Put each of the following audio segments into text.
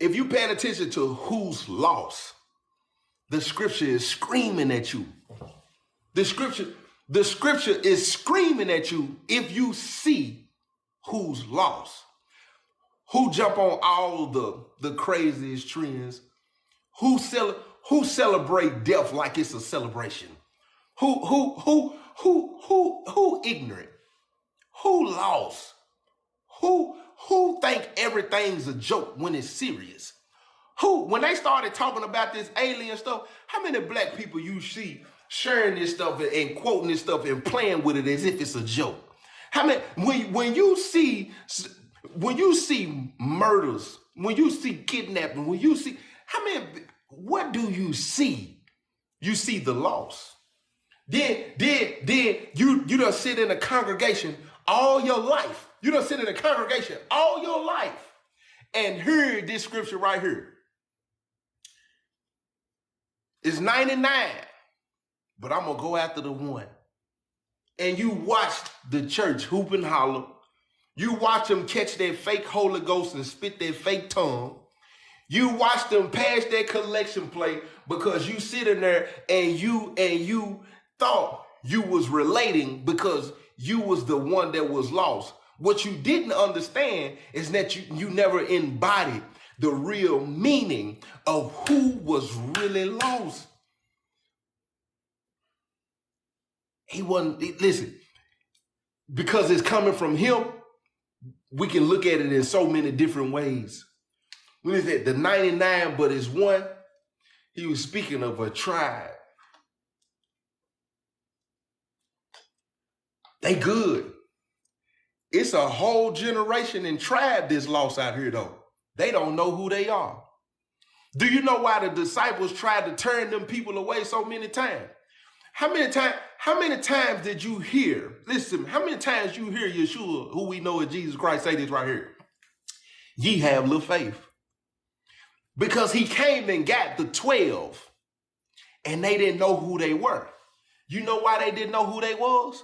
if you paying attention to who's lost, the scripture is screaming at you. The scripture is screaming at you if you see who's lost. Who jump on all the craziest trends? Who celebrate death like it's a celebration? Who ignorant? Who lost? Who think everything's a joke when it's serious? When they started talking about this alien stuff, how many black people you see sharing this stuff and quoting this stuff and playing with it as if it's a joke? How many when you see murders, when you see kidnapping, when you see what do you see? You see the loss. Then you done sit in a congregation all your life. You done sit in a congregation all your life and heard this scripture right here. It's 99, but I'm gonna go after the one. And you watched the church hoop and holler. You watch them catch their fake Holy Ghost and spit their fake tongue. You watch them pass their collection plate because you sit in there and you thought you was relating because you was the one that was lost. What you didn't understand is that you never embodied the real meaning of who was really lost. He wasn't, listen, because it's coming from him, we can look at it in so many different ways. When is that? The 99, but it's one. He was speaking of a tribe. They good. It's a whole generation and tribe that's lost out here, though. They don't know who they are. Do you know why the disciples tried to turn them people away so many times? How many times did you hear, listen, how many times you hear Yeshua, who we know as Jesus Christ, say this right here? Ye have little faith. Because he came and got the 12 and they didn't know who they were. You know why they didn't know who they was?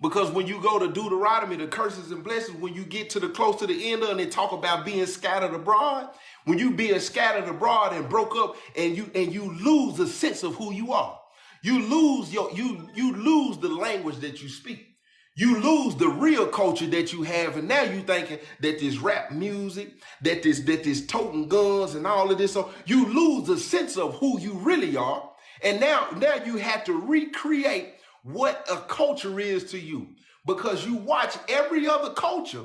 Because when you go to Deuteronomy, the curses and blessings, when you get to the close to the end of it and they talk about being scattered abroad, when you being scattered abroad and broke up and you lose the sense of who you are. You lose you lose the language that you speak. You lose the real culture that you have, and now you thinking that this rap music, that this toting guns and all of this, so you lose the sense of who you really are, and now you have to recreate what a culture is to you because you watch every other culture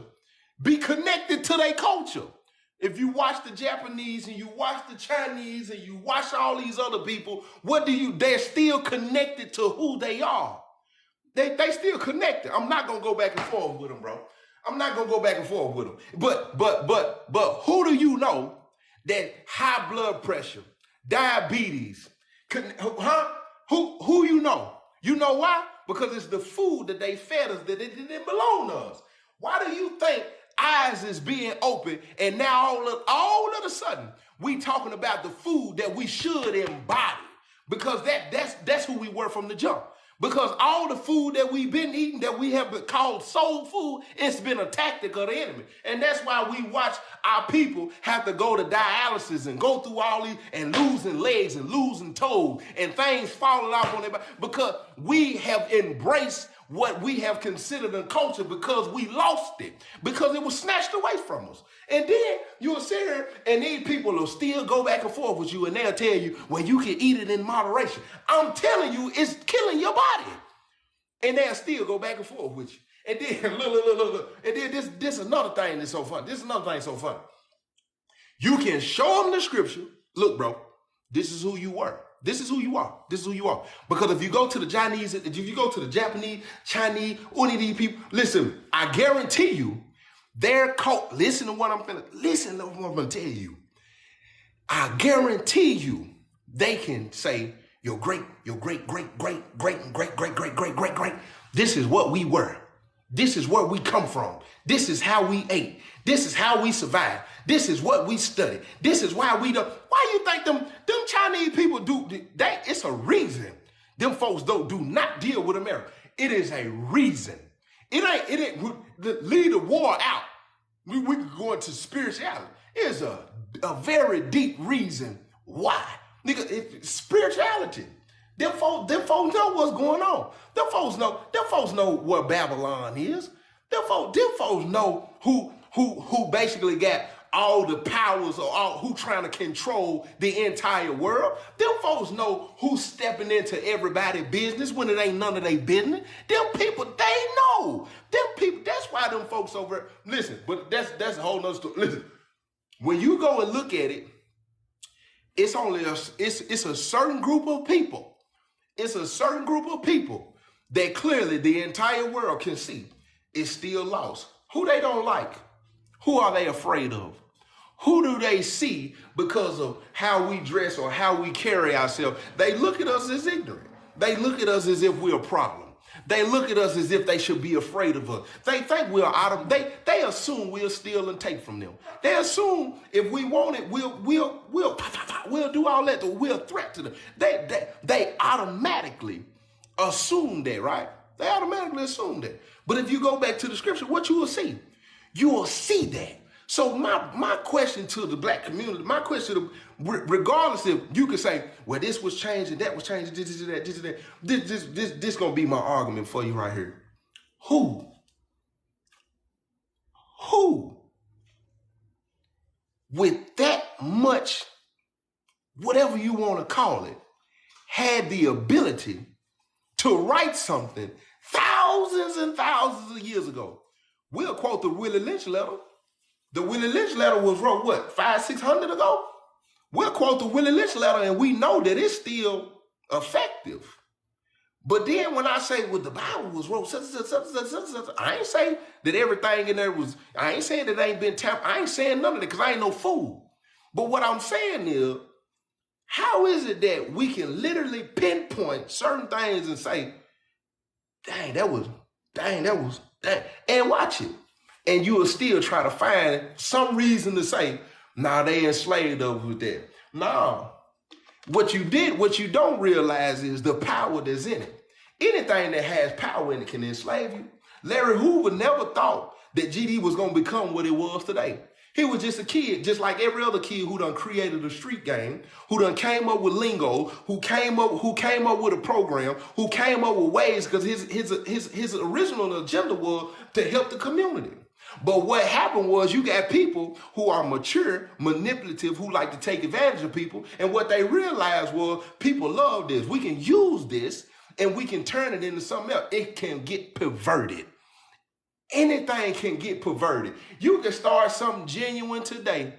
be connected to their culture. If you watch the Japanese and you watch the Chinese and you watch all these other people, they're still connected to who they are. They still connected. I'm not going to go back and forth with them, bro. I'm not going to go back and forth with them. But who do you know that high blood pressure, diabetes, who you know? You know why? Because it's the food that they fed us that it didn't belong to us. Why do you think eyes is being open and now all of a sudden we talking about the food that we should embody? Because that's who we were from the jump. Because all the food that we've been eating that we have been called soul food, it's been a tactic of the enemy. And that's why we watch our people have to go to dialysis and go through all these and losing legs and losing toes and things falling off on their body because we have embraced what we have considered a culture because we lost it, because it was snatched away from us. And then you'll sit here and these people will still go back and forth with you and they'll tell you, well, you can eat it in moderation. I'm telling you, it's killing your body. And they'll still go back and forth with you. And then look. And then this is another thing that's so funny. This is another thing so funny. You can show them the scripture. Look, bro, this is who you were. This is who you are. This is who you are. Because if you go to the Chinese, if you go to the Japanese, Chinese, any of these people, listen, I guarantee you, their cult, listen to what I'm gonna tell you. I guarantee you, they can say, your great. This is what we were. This is where we come from. This is how we ate. This is how we survived. This is what we studied. This is why we don't. Why you think them Chinese people do that? It's a reason. Them folks do not deal with America. It is a reason. It ain't leave the war out. We can go into spirituality. Here's a very deep reason why. Nigga, spirituality. Them folks know what's going on. Them folks know what Babylon is. Them folks know who basically got all the powers or who trying to control the entire world. Them folks know who's stepping into everybody's business when it ain't none of their business. Them people, they know. Them people, that's why them folks over, listen, but that's a whole nother story. Listen, when you go and look at it, it's a certain group of people. It's a certain group of people that clearly the entire world can see is still lost. Who they don't like? Who are they afraid of? Who do they see because of how we dress or how we carry ourselves? They look at us as ignorant. They look at us as if we're a problem. They look at us as if they should be afraid of us. They think we're out of, they assume we'll steal and take from them. They assume if we want it, we'll do all that, we'll threat to them. They automatically assume that, right? They automatically assume that. But if you go back to the scripture, what you will see that. So my question to the black community, my question, regardless if you could say, well, this was changing, that was changing, this gonna be my argument for you right here. Who with that much, whatever you want to call it, had the ability to write something thousands and thousands of years ago? We'll quote the Willie Lynch letter. The Willie Lynch letter was wrote, what, 500-600 ago? We'll quote the Willie Lynch letter and we know that it's still effective. But then when I say, well, the Bible was wrote, I ain't saying that everything in there was, I ain't saying that it ain't been tapped. I ain't saying none of it because I ain't no fool. But what I'm saying is, how is it that we can literally pinpoint certain things and say, dang, and watch it. And you will still try to find some reason to say, nah, they enslaved us with that. No. What you don't realize is the power that's in it. Anything that has power in it can enslave you. Larry Hoover never thought that GD was going to become what it was today. He was just a kid, just like every other kid who done created a street game, who done came up with lingo, who came up with a program, who came up with ways, because his original agenda was to help the community. But what happened was you got people who are mature, manipulative, who like to take advantage of people. And what they realized was people love this. We can use this and we can turn it into something else. It can get perverted. Anything can get perverted. You can start something genuine today.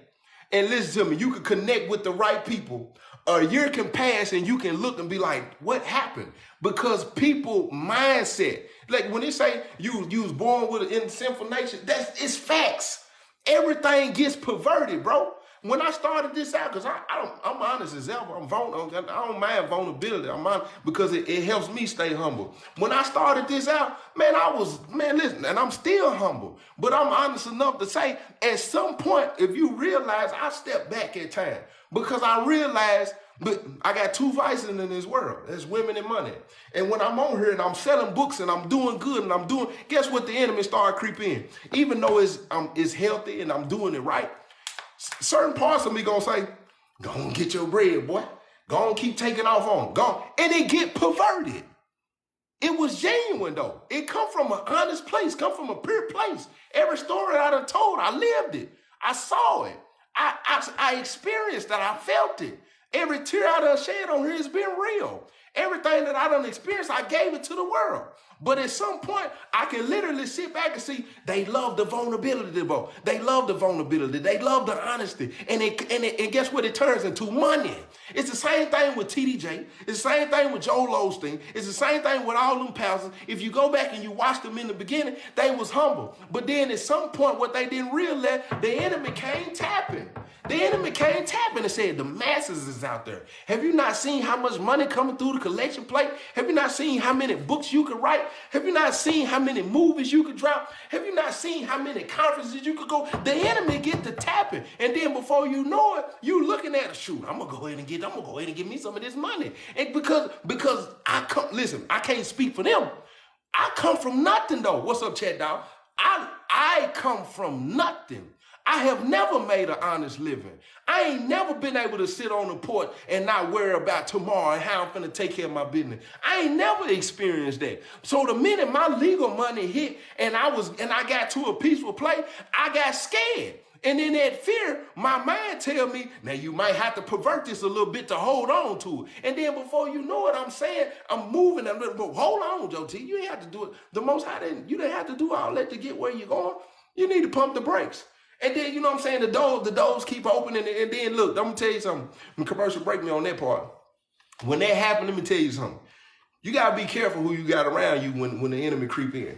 And listen to me, you can connect with the right people. A year can pass and you can look and be like, what happened? Because people mindset, like when they say you was born with an sinful nature, it's facts. Everything gets perverted, bro. When I started this out, because I'm honest as ever, I don't mind vulnerability. I'm honest because it helps me stay humble. When I started this out, listen, and I'm still humble, but I'm honest enough to say at some point, if you realize, I step back at time because I realized, but I got two vices in this world. There's women and money. And when I'm on here and I'm selling books and I'm doing good and guess what? The enemy started creeping in. Even though it's healthy and I'm doing it right, certain parts of me gonna say, go on, get your bread, boy. Go on, keep taking off on. Go on. And it get perverted. It was genuine, though. It come from an honest place, come from a pure place. Every story I done told, I lived it. I saw it. I experienced that. I felt it. Every tear I done shed on here has been real. Everything that I done experienced, I gave it to the world. But at some point, I can literally sit back and see they love the vulnerability, bro. They love the vulnerability. They love the honesty. And guess what? It turns into money. It's the same thing with TDJ. It's the same thing with Joel Osteen. It's the same thing with all them pastors. If you go back and you watch them in the beginning, they was humble. But then at some point, what they didn't realize, the enemy came tapping. The enemy came tapping and said, the masses is out there. Have you not seen how much money coming through the collection plate? Have you not seen how many books you could write? Have you not seen how many movies you could drop? Have you not seen how many conferences you could go? The enemy get to tapping. And then before you know it, you looking at a shoot. I'm gonna go ahead and get me some of this money. And because I can't speak for them. I come from nothing though. What's up, chat dog? I come from nothing. I have never made an honest living. I ain't never been able to sit on the porch and not worry about tomorrow and how I'm going to take care of my business. I ain't never experienced that. So the minute my legal money hit and I got to a peaceful place, I got scared. And in that fear, my mind tell me, now you might have to pervert this a little bit to hold on to it. And then before you know it, I'm saying, I'm moving a little bit. Hold on, Joe T. You ain't have to do it. The Most High you didn't have to do all that to get where you're going. You need to pump the brakes. And then, you know what I'm saying, the doors keep opening. And then, look, I'm going to tell you something. When commercial break me on that part. When that happened, let me tell you something. You got to be careful who you got around you when the enemy creep in.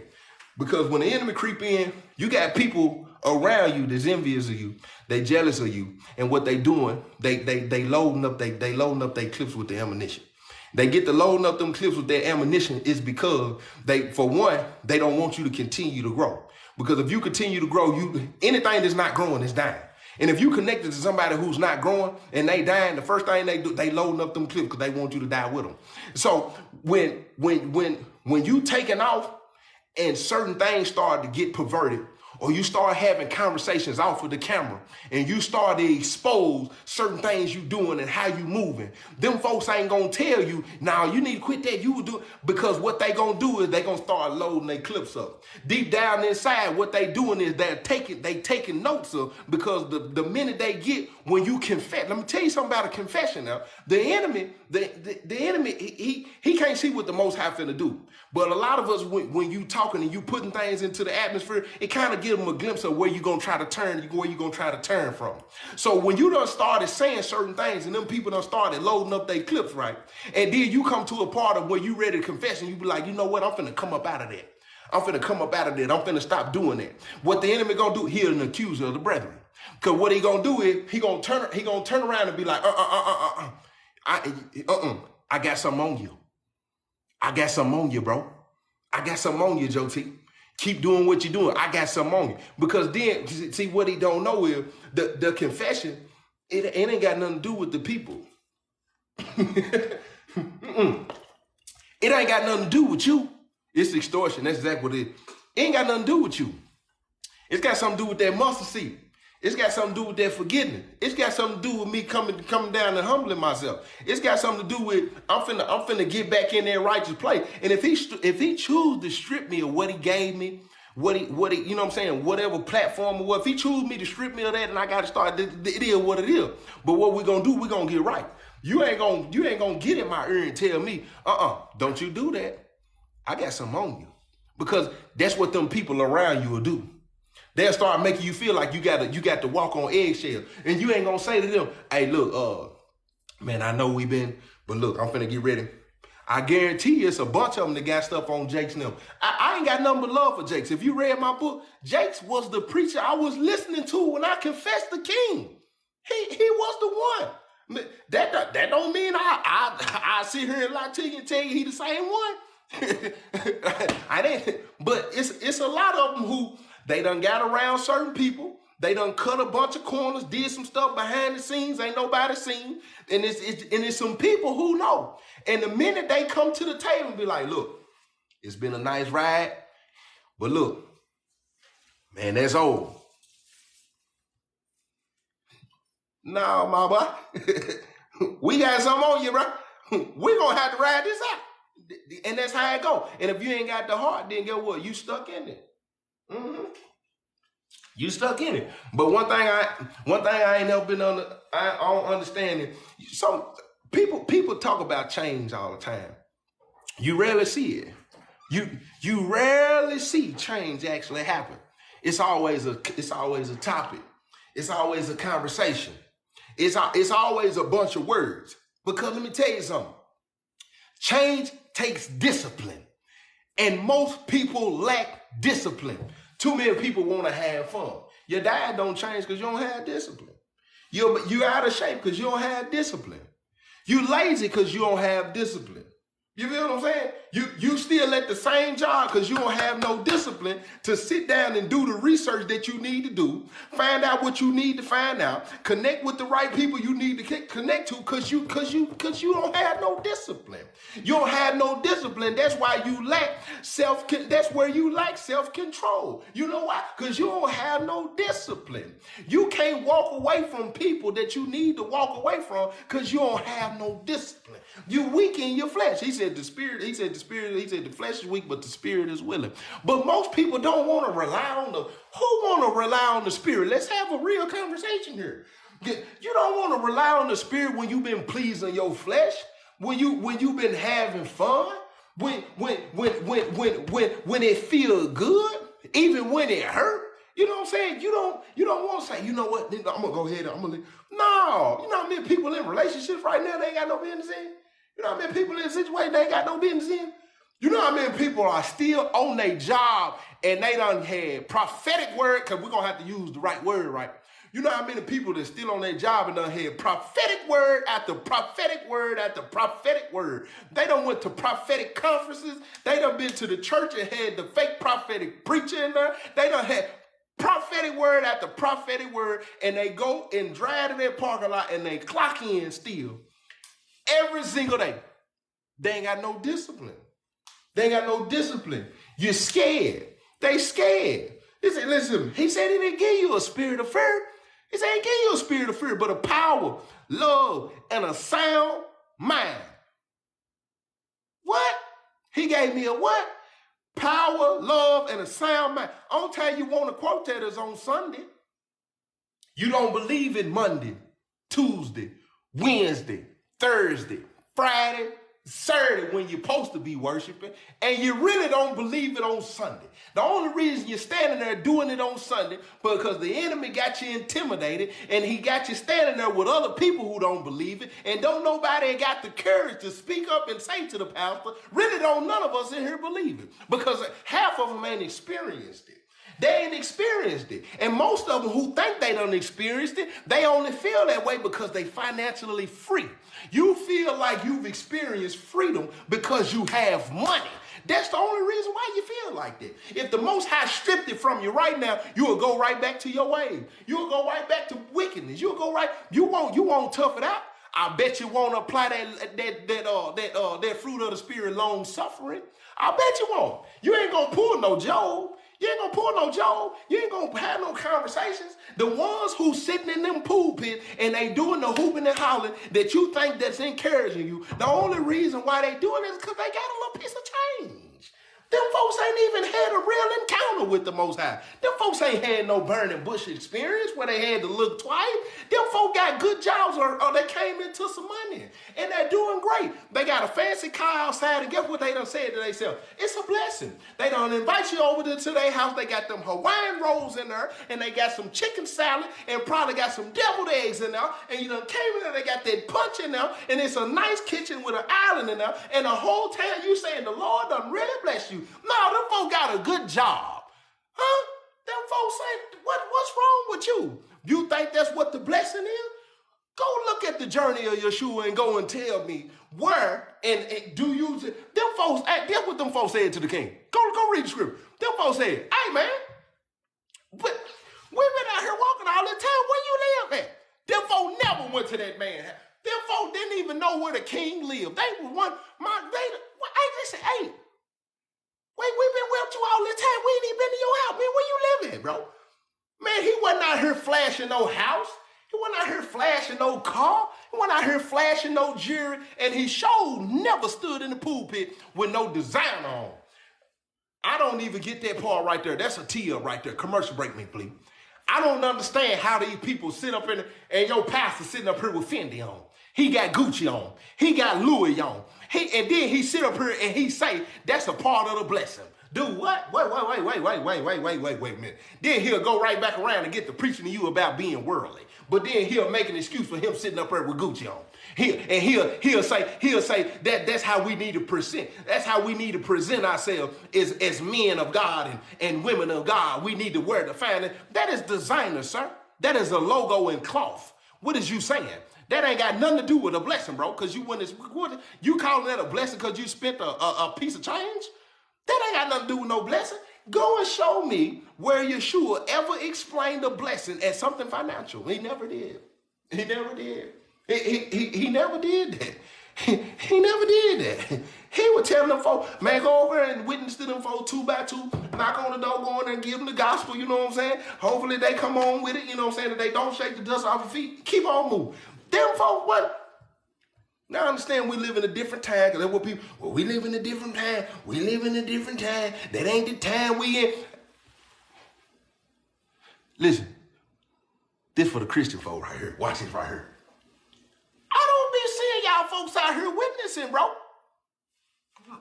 Because when the enemy creep in, you got people around you that's envious of you, they jealous of you, and what they doing, they loading up their clips with the ammunition. They get to loading up them clips with their ammunition is because for one, they don't want you to continue to grow. Because if you continue to grow, anything that's not growing is dying. And if you connected to somebody who's not growing and they dying, the first thing they do, they loading up them clips because they want you to die with them. So when you taking off and certain things start to get perverted, or you start having conversations off of the camera and you start to expose certain things you doing and how you moving, them folks ain't gonna tell you, now you need to quit that, you will do it. Because what they gonna do is they gonna start loading their clips up. Deep down inside, what they doing is they taking notes of, because the minute they get, when you confess, let me tell you something about a confession now. The enemy, he can't see what the Most High finna do. But a lot of us, when you talking and you putting things into the atmosphere, it kind of gives them a glimpse of where you're going to try to turn, where you're going to try to turn from. So when you done started saying certain things and them people done started loading up their clips, right? And then you come to a part of where you ready to confess and you be like, you know what? I'm finna come up out of that. I'm finna come up out of that. I'm finna stop doing that. What the enemy going to do, he's an accuser of the brethren. Because what he going to do is he going to turn around and be like, I got something on you. I got something on you, bro. I got something on you, Joe T. Keep doing what you're doing. I got something on you. Because then, see, what he don't know is the confession, it ain't got nothing to do with the people. It ain't got nothing to do with you. It's extortion. That's exactly what it is. It ain't got nothing to do with you. It's got something to do with that mustard seed. It's got something to do with that forgiveness. It's got something to do with me coming down and humbling myself. It's got something to do with I'm finna get back in that righteous place. And if he choose to strip me of what he gave me, what he you know what I'm saying, whatever platform or what, if he choose me to strip me of that, and I got to start, it is what it is. But what we're gonna do, we're gonna get right. You ain't gonna get in my ear and tell me, don't you do that. I got something on you, because that's what them people around you will do. They'll start making you feel like you got to walk on eggshells. And you ain't gonna say to them, hey, look, man, I know we been, but look, I'm finna get ready. I guarantee you it's a bunch of them that got stuff on Jakes and them. I ain't got nothing but love for Jakes. If you read my book, Jakes was the preacher I was listening to when I confessed the King. He was the one. That don't mean I sit here and lie to you and tell you he the same one. But it's a lot of them who, they done got around certain people. They done cut a bunch of corners, did some stuff behind the scenes, ain't nobody seen. And it's some people who know. And the minute they come to the table and be like, look, it's been a nice ride, but look, man, that's old. No, my boy. We got something on you, bro. We gonna have to ride this out. And that's how it go. And if you ain't got the heart, then guess what? You stuck in it. Mm-hmm. You stuck in it. But one thing I ain't never been I don't understand it. Some people talk about change all the time. You rarely see it. You rarely see change actually happen. It's always a topic. It's always a conversation. It's always a bunch of words. Because let me tell you something. Change takes discipline. And most people lack discipline. Too many people want to have fun. Your diet don't change because you don't have discipline. You're out of shape because you don't have discipline. You lazy because you don't have discipline. You feel what I'm saying? You still at the same job because you don't have no discipline to sit down and do the research that you need to do, find out what you need to find out, connect with the right people you need to connect to because you don't have no discipline. You don't have no discipline. That's why you lack that's where you lack self-control. You know why? Because you don't have no discipline. You can't walk away from people that you need to walk away from because you don't have no discipline. You weaken your flesh. He said the flesh is weak, but the spirit is willing. But most people don't want to rely on who want to rely on the spirit? Let's have a real conversation here. You don't want to rely on the spirit when you've been pleasing your flesh, when you've been having fun, when it feels good, even when it hurt. You know what I'm saying? You don't want to say, you know what, I'm gonna go ahead, I'm gonna leave. No, you know how many people in relationships right now they ain't got no business in? You know how many people in a situation they ain't got no business in? You know how many people are still on their job and they done had prophetic word, because we're gonna have to use the right word, right? You know how many people that's still on their job and done had prophetic word after prophetic word after prophetic word. They done went to prophetic conferences. They done been to the church and had the fake prophetic preacher in there. They done had prophetic word after prophetic word, and they go and drive to their parking lot and they clock in still every single day. They ain't got no discipline. They ain't got no discipline. You're scared. They scared. He said, listen, he said he didn't give you a spirit of fear. He said he didn't give you a spirit of fear, but a power, love, and a sound mind. What? He gave me a what? Power, love, and a sound mind. Only time you want to quote that is on Sunday. You don't believe in Monday, Tuesday, Wednesday, Thursday, Friday, Saturday when you're supposed to be worshiping, and you really don't believe it on Sunday. The only reason you're standing there doing it on Sunday because the enemy got you intimidated and he got you standing there with other people who don't believe it, and don't nobody got the courage to speak up and say to the pastor, really don't none of us in here believe it, because half of them ain't experienced it. They ain't experienced it. And most of them who think they done experienced it, they only feel that way because they financially free. You feel like you've experienced freedom because you have money. That's the only reason why you feel like that. If the Most High stripped it from you right now, you will go right back to your ways. You will go right back to wickedness. You'll go right. You won't tough it out. I bet you won't apply that fruit of the spirit, long suffering. I bet you won't. You ain't gonna pull no Job. You ain't gonna pull no Job. You ain't gonna have no conversations. The ones who sitting in them pulpits and they doing the hooping and hollering that you think that's encouraging you, the only reason why they doing it is because they got a little piece of change. Them folks ain't even had a real encounter with the Most High. Them folks ain't had no burning bush experience where they had to look twice. Them folks got good jobs or they came into some money and they're doing great. They got a fancy car outside, and guess what they done said to themselves? It's a blessing. They done invite you over to their house. They got them Hawaiian rolls in there, and they got some chicken salad and probably got some deviled eggs in there, and you done came in there, they got that punch in there, and it's a nice kitchen with an island in there, and the whole time you saying the Lord done really bless you. No, them folks got a good job. Huh? Them folks say, what's wrong with you? You think that's what the blessing is? Go look at the journey of Yeshua and go and tell me where and do you, them folks, that's what them folks said to the king. Go read the scripture. Them folks said, hey man, we've been out here walking all the time. Where you live at? Them folks never went to that man's house. Them folks didn't even know where the king lived. They were they said, hey, we've been with you all this time. We ain't even been to your house. Man, where you live at, bro? Man, he wasn't out here flashing no house. He wasn't out here flashing no car. He wasn't out here flashing no jewelry. And he sure never stood in the pulpit with no designer on. I don't even get that part right there. That's a tee-up right there. Commercial break me, please. I don't understand how these people sit up in and your pastor sitting up here with Fendi on. He got Gucci on. He got Louis on. And then he sit up here and he say, that's a part of the blessing. Do what? Wait a minute. Then he'll go right back around and get to preaching to you about being worldly. But then he'll make an excuse for him sitting up there with Gucci on. He'll say that's how we need to present. That's how we need to present ourselves as men of God and women of God. We need to wear the fine. That is designer, sir. That is a logo in cloth. What is you saying? That ain't got nothing to do with a blessing, bro. Because you calling that a blessing because you spent a piece of change? That ain't got nothing to do with no blessing. Go and show me where Yeshua ever explained a blessing as something financial. He never did. He never did. He never did that. He never did that. He would tell them folks, man, go over and witness to them folks 2 by 2, knock on the door, go in there and give them the gospel, you know what I'm saying? Hopefully they come on with it, you know what I'm saying? That they don't shake the dust off their feet. Keep on moving. Them folks, what? Now I understand we live in a different time, because that's what people, well, we live in a different time. We live in a different time. That ain't the time we in. Listen, this for the Christian folk right here. Watch this right here. I don't be seeing y'all folks out here witnessing, bro.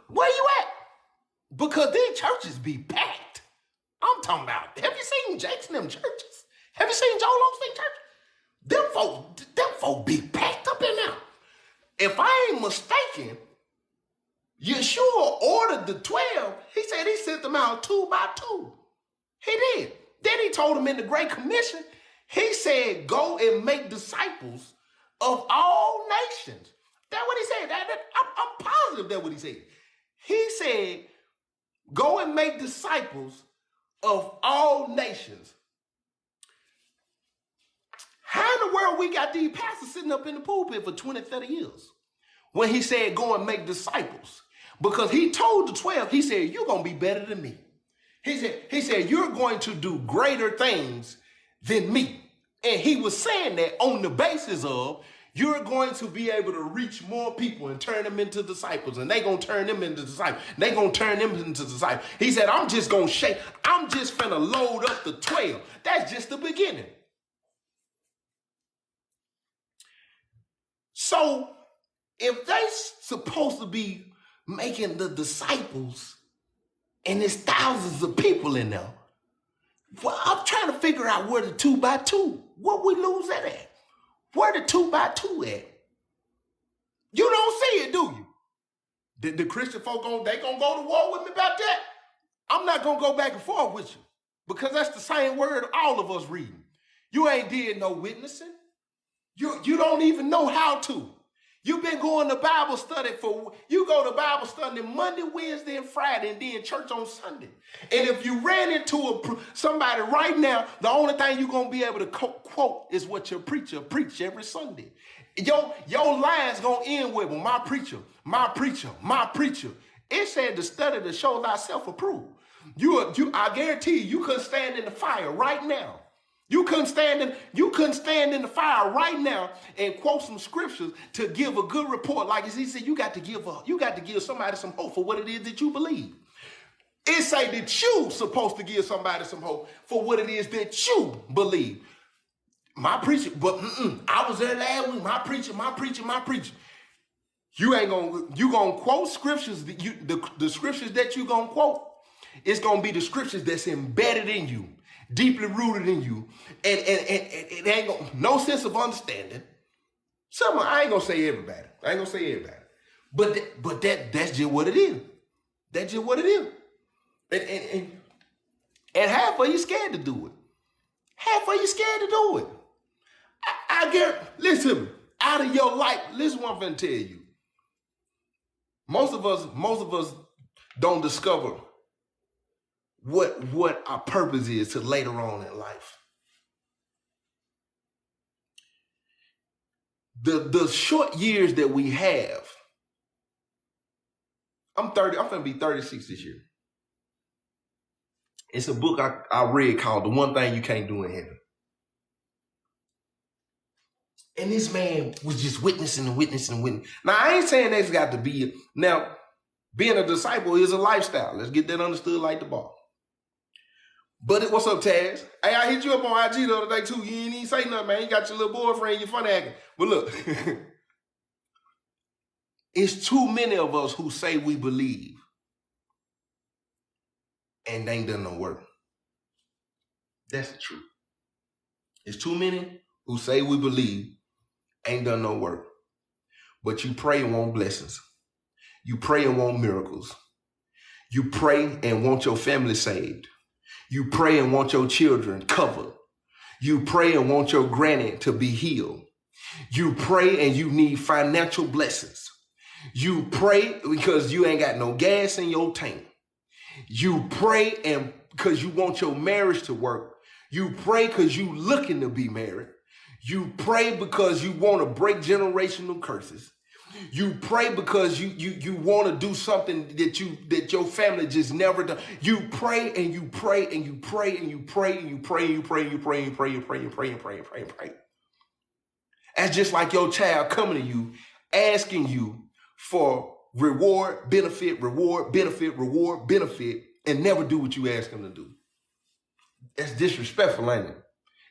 Where you at? Because these churches be packed. I'm talking about, have you seen Jake's and them churches? Have you seen Joel Osteen church? Them folk be packed up in there. If I ain't mistaken, Yeshua ordered the 12. He said he sent them out 2 by 2. He did. Then he told them in the Great Commission, he said, go and make disciples of all nations. That's what he said. I'm positive that's what he said. He said, go and make disciples of all nations. How in the world we got these pastors sitting up in the pulpit for 20, 30 years when he said, go and make disciples? Because he told the 12, he said, you're going to be better than me. He said, you're going to do greater things than me. And he was saying that on the basis of you're going to be able to reach more people and turn them into disciples. And they're going to turn them into disciples. They're going to turn them into disciples. He said, I'm just going to shake. I'm just finna load up the 12. That's just the beginning. So if they supposed to be making the disciples and there's thousands of people in there, well, I'm trying to figure out where the 2 by 2, what we lose that at? Where the 2 by 2 at? You don't see it, do you? The Christian folk, they gonna go to war with me about that? I'm not gonna go back and forth with you because that's the same word all of us reading. You ain't did no witnessing. You don't even know how to. You've been going to Bible study you go to Bible study Monday, Wednesday, and Friday, and then church on Sunday. And if you ran into somebody right now, the only thing you're going to be able to quote is what your preacher preach every Sunday. Your line's going to end with, well, my preacher, my preacher, my preacher. It said to study to show thyself approved. I guarantee you couldn't stand in the fire right now. You couldn't stand in the fire right now and quote some scriptures to give a good report. Like he said, you got to give somebody some hope for what it is that you believe. It say that you supposed to give somebody some hope for what it is that you believe. My preacher, but I was there last week. My preacher. You gonna quote scriptures. The scriptures that you gonna quote, it's gonna be the scriptures that's embedded in you, deeply rooted in you, and it ain't gonna, no sense of understanding. I ain't gonna say everybody. But that's just what it is. That's just what it is. And half of you scared to do it. Half of you scared to do it. I guarantee, listen to me. Out of your life, listen what I'm gonna tell you. Most of us don't discover what our purpose is till later on in life. The short years that we have, I'm finna be 36 this year. It's a book I read called The One Thing You Can't Do in Heaven. And this man was just witnessing. Now, I ain't saying that's got to be it. Now, being a disciple is a lifestyle. Let's get that understood like the bar. But what's up, Taz? Hey, I hit you up on IG the other day, too. You ain't even say nothing, man. You got your little boyfriend, you funny acting. But look, it's too many of us who say we believe and they ain't done no work. That's the truth. It's too many who say we believe, ain't done no work. But you pray and want blessings. You pray and want miracles. You pray and want your family saved. You pray and want your children covered. You pray and want your granny to be healed. You pray and you need financial blessings. You pray because you ain't got no gas in your tank. You pray and because you want your marriage to work. You pray because you looking to be married. You pray because you want to break generational curses. You pray because you want to do something that your family just never done. You pray and you pray and you pray and you pray and you pray and you pray and you pray and you pray and pray and pray and pray and pray and pray. That's just like your child coming to you, asking you for reward, benefit, and never do what you ask them to do. That's disrespectful, ain't it?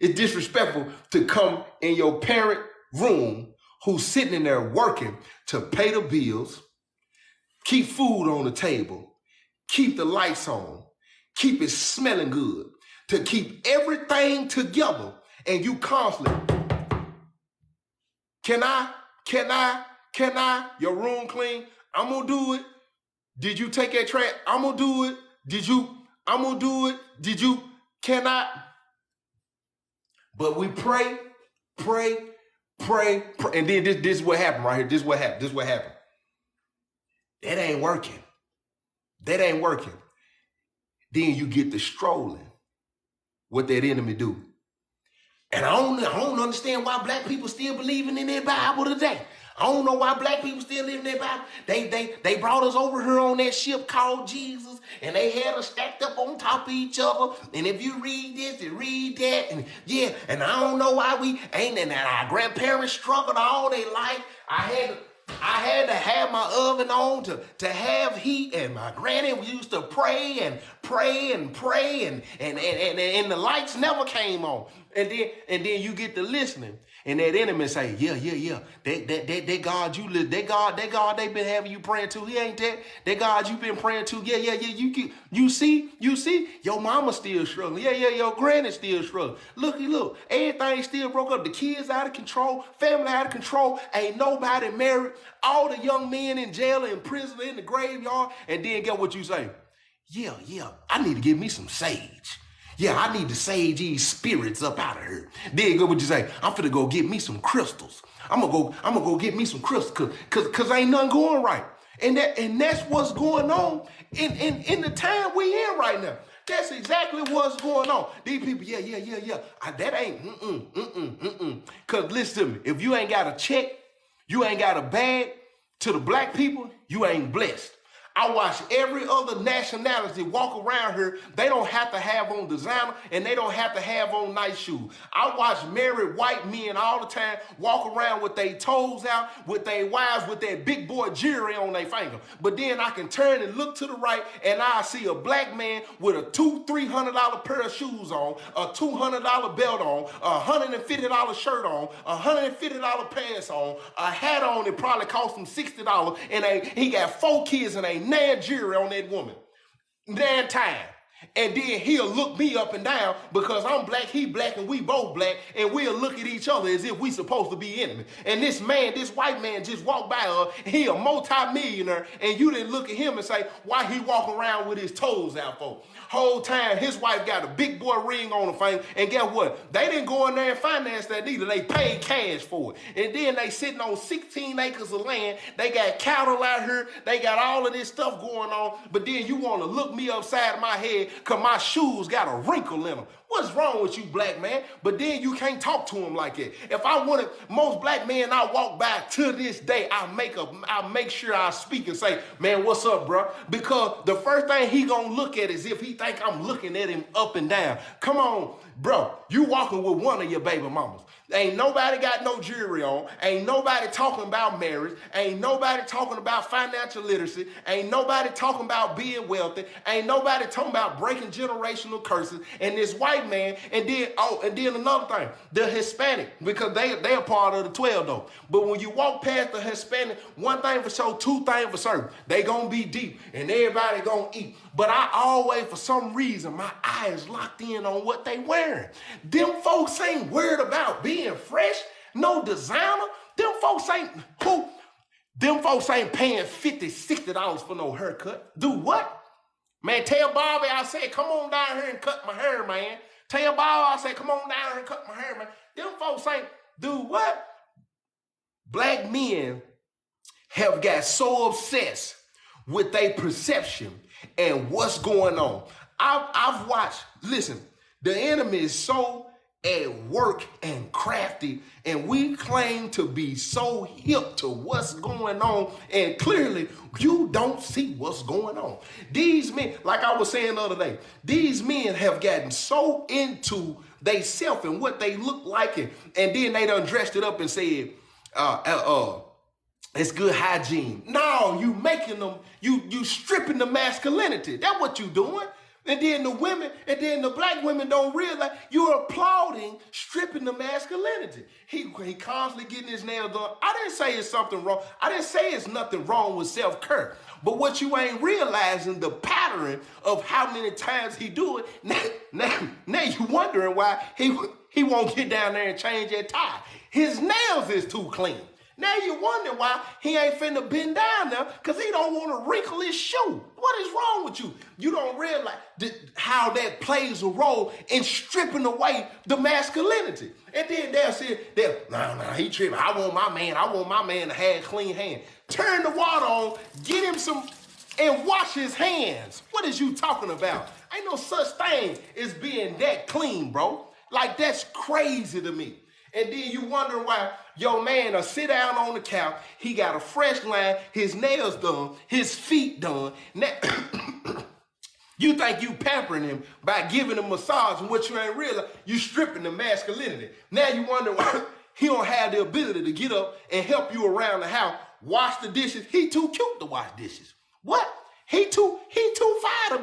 It's disrespectful to come in your parent room who's sitting in there working to pay the bills, keep food on the table, keep the lights on, keep it smelling good, to keep everything together, and you constantly, can I, your room clean? I'm gonna do it. Did you take that trash? I'm gonna do it. I'm gonna do it. Can I? But we pray, and then this is what happened right here. This is what happened. That ain't working. Then you get to strolling. What that enemy do. And I don't understand why black people still believing in their Bible today. I don't know why black people still live in their Bible. They brought us over here on that ship called Jesus, and they had us stacked up on top of each other. And if you read this and read that, and yeah, and I don't know why we ain't, and our grandparents struggled all their life. I had to have my oven on to have heat, and my granny used to pray and the lights never came on. And then you get to listening, and that enemy say, yeah. That God that God they been having you praying to, he ain't that God you been praying to. Yeah. You see, your mama still struggling. Yeah, your granny still struggling. Look, everything still broke up. The kids out of control, family out of control. Ain't nobody married. All the young men in jail, in prison, in the graveyard. And then get what you say. Yeah, I need to give me some sage. Yeah, I need to sage these spirits up out of here. Then go what you say. I'm finna go get me some crystals. I'm gonna go get me some crystals cause ain't nothing going right. And that's what's going on in the time we in right now. That's exactly what's going on. These people, yeah. That ain't Cause listen to me, if you ain't got a check, you ain't got a bag, to the black people, you ain't blessed. I watch every other nationality walk around here. They don't have to have on designer, and they don't have to have on nice shoes. I watch married white men all the time walk around with their toes out, with their wives, with that big boy jewelry on their finger. But then I can turn and look to the right, and I see a black man with a $200-300 pair of shoes on, a $200 belt on, a $150 shirt on, a $150 pants on, a hat on that probably cost him $60, and he got 4 kids and a Nigeria on that woman. Damn time. And then he'll look me up and down because I'm black, he black, and we both black, and we'll look at each other as if we supposed to be enemies. And this white man just walked by her, he a multi-millionaire, and you didn't look at him and say, why he walking around with his toes out for? Whole time, his wife got a big boy ring on her finger, and guess what? They didn't go in there and finance that either. They paid cash for it. And then they sitting on 16 acres of land. They got cattle out here. They got all of this stuff going on. But then you want to look me upside my head because my shoes got a wrinkle in them. What's wrong with you, black man? But then you can't talk to him like that. If I wanted, most black men I walk by to this day, I make sure I speak and say, man, what's up, bro? Because the first thing he gonna look at is if he think I'm looking at him up and down. Come on, bro. You walking with one of your baby mamas. Ain't nobody got no jewelry on. Ain't nobody talking about marriage. Ain't nobody talking about financial literacy. Ain't nobody talking about being wealthy. Ain't nobody talking about breaking generational curses. And this white man, and then another thing, the Hispanic, because they are part of the 12 though. But when you walk past the Hispanic, one thing for sure, two things for certain, they gonna be deep and everybody gonna eat. But I always, for some reason, my eyes locked in on what they wearing. Them folks ain't worried about being fresh, no designer. Them folks ain't paying $50, $60 for no haircut. Do what? Man, tell Bobby I said, come on down here and cut my hair, man. Tell Bobby I said, come on down here and cut my hair, man. Them folks ain't do what? men have got so obsessed with their perception and what's going on. I've watched, listen, the enemy is so at work and crafty, and we claim to be so hip to what's going on, and clearly you don't see what's going on. These men, like I was saying the other day, these men have gotten so into they self and what they look like, and then they done dressed it up and said, it's good hygiene. No, you making them, you stripping the masculinity. That's what you doing. And then the women, and then the black women don't realize you're applauding stripping the masculinity. He constantly getting his nails done. I didn't say it's something wrong. I didn't say it's nothing wrong with self-care. But what you ain't realizing, the pattern of how many times he do it, now you wondering why he won't get down there and change that tie. His nails is too clean. Now you wonder why he ain't finna bend down there, because he don't want to wrinkle his shoe. What is wrong with you? You don't realize how that plays a role in stripping away the masculinity. And then they'll say, no, he tripping. I want my man to have clean hands. Turn the water on, get him some, and wash his hands. What is you talking about? Ain't no such thing as being that clean, bro. Like, that's crazy to me. And then you wondering why your man will sit down on the couch, he got a fresh line, his nails done, his feet done. Now, you think you pampering him by giving him a massage, and what you ain't realize, you stripping the masculinity. Now you wonder why he don't have the ability to get up and help you around the house, wash the dishes. He too cute to wash dishes. What? He too fine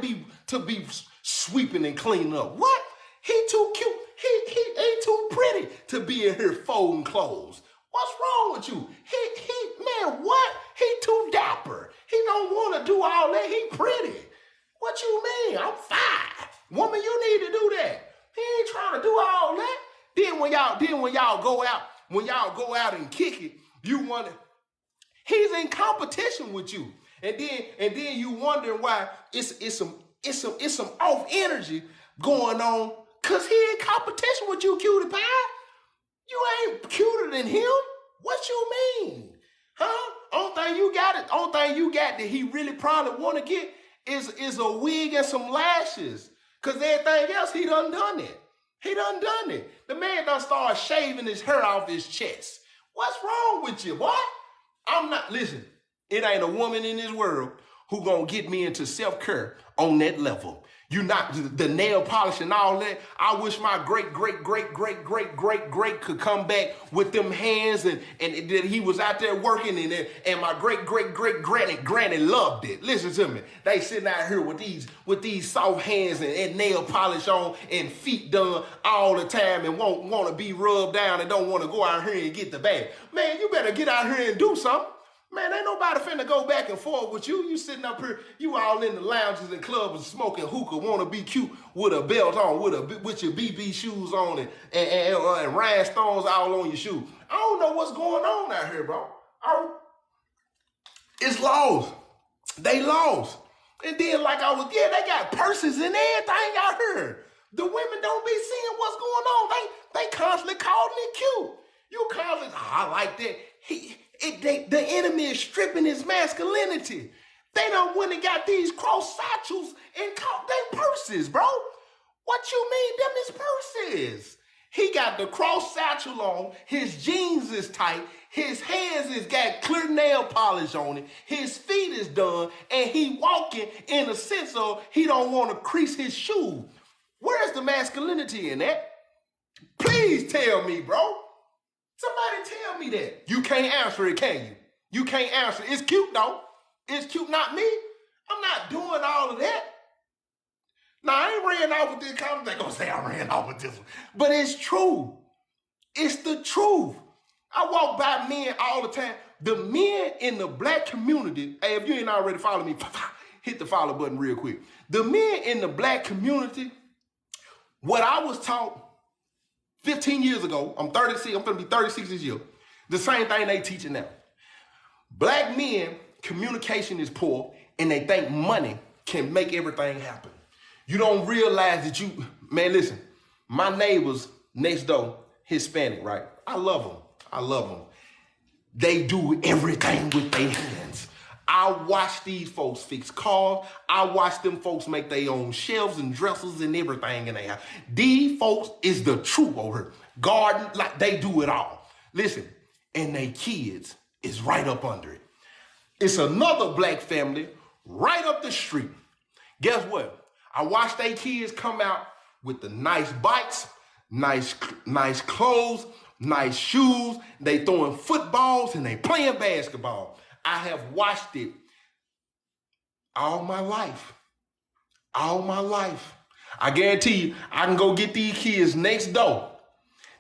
to be sweeping and cleaning up. What? He too cute. He ain't too pretty to be in here folding clothes. What's wrong with you? Man, what? He too dapper. He don't want to do all that. He pretty. What you mean? I'm fine. Woman, you need to do that. He ain't trying to do all that. Then when y'all go out and kick it, you wonder, he's in competition with you. And then you wondering why it's some off energy going on. Cause he in competition with you, cutie pie. You ain't cuter than him. What you mean? Huh? Only thing you got that he really probably want to get is a wig and some lashes. Cause everything else, he done it. He done it. The man done started shaving his hair off his chest. What's wrong with you, boy? Listen, it ain't a woman in this world who gonna get me into self-care on that level. You not the nail polish and all that. I wish my great could come back with them hands and that he was out there working and my great granny loved it. Listen to me. They sitting out here with these soft hands and nail polish on and feet done all the time and want to be rubbed down and don't want to go out here and get the bag. Man, you better get out here and do something. Man, ain't nobody finna go back and forth with you. You sitting up here, you all in the lounges and clubs smoking hookah, want to be cute with a belt on, with your BB shoes on and rhinestones all on your shoes. I don't know what's going on out here, bro. It's lost. They lost. And then they got purses and everything out here. The women don't be seeing what's going on. They constantly calling it cute. You constantly, I like that. The enemy is stripping his masculinity. They done went and got these cross satchels and caught their purses, bro. What you mean them is purses? He got the cross satchel on, his jeans is tight, his hands is got clear nail polish on it, his feet is done, and he walking in a sense of he don't want to crease his shoe. Where's the masculinity in that? Please tell me, bro. Somebody tell me that. You can't answer it, can you? You can't answer it. It's cute, though. It's cute, not me. I'm not doing all of that. Now, I ain't ran off with this comment. They're going to say I ran off with this one. But it's true. It's the truth. I walk by men all the time. The men in the black community, hey, if you ain't already following me, hit the follow button real quick. The men in the black community, what I was taught 15 years ago, I'm 36, I'm going to be 36 this year, the same thing they teaching now. Black men, communication is poor, and they think money can make everything happen. You don't realize that man, listen, my neighbors next door, Hispanic, right? I love them. They do everything with their hands. I watch these folks fix cars. I watch them folks make their own shelves and dressers and everything in their house. These folks is the truth over here. Garden, like they do it all. Listen, and they kids is right up under it. It's another black family right up the street. Guess what? I watch their kids come out with the nice bikes, nice clothes, nice shoes. They throwing footballs and they playing basketball. I have watched it all my life. All my life. I guarantee you, I can go get these kids next door